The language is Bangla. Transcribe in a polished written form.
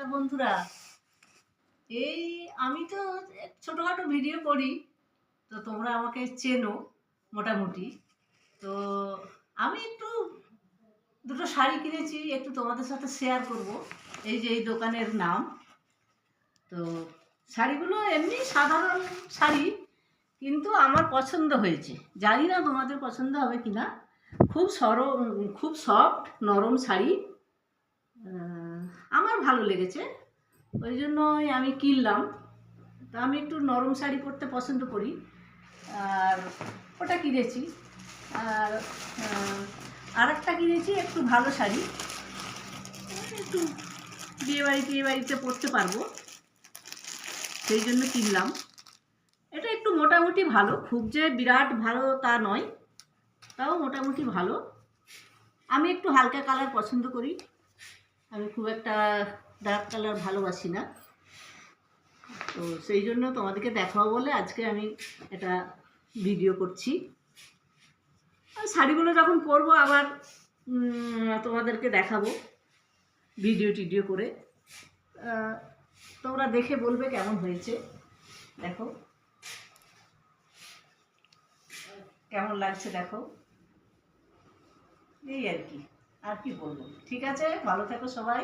নমস্কার বন্ধুরা। এই আমি তো ছোটোখাটো ভিডিও করি, তো তোমরা আমাকে চেনো মোটামুটি। তো আমি একটু দুটো শাড়ি কিনেছি, একটু তোমাদের সাথে শেয়ার করব। এই যে এই দোকানের নাম। তো শাড়িগুলো এমনি সাধারণ শাড়ি, কিন্তু আমার পছন্দ হয়েছে। জানি না তোমাদের পছন্দ হবে কি না। খুব সফট নরম শাড়ি, আমার ভালো লেগেছে, ওই জন্যই আমি কিনলাম। তো আমি একটু নরম শাড়ি পরতে পছন্দ করি, আর ওটা কিনেছি। আর আরেকটা কিনেছি একটু ভালো শাড়ি, একটু বিয়েবাড়িতে পরতে পারবো, সেই জন্য কিনলাম। এটা একটু মোটামুটি ভালো, খুব যে বিরাট ভালো তা নয়, তাও মোটামুটি ভালো। আমি একটু হালকা কালার পছন্দ করি, আমি খুব একটা ডার্ক কালার ভালোবাসি না। তো সেই জন্য তোমাদেরকে দেখাবো বলে আজকে আমি এটা ভিডিও করছি। শাড়িগুলো যখন পরবো আবার তোমাদেরকে দেখাবো ভিডিও করে। তোমরা দেখে বলবে কেমন হয়েছে। দেখো কেমন লাগছে, দেখো। এই আর কি বলবো। ঠিক আছে, ভালো থেকো সবাই।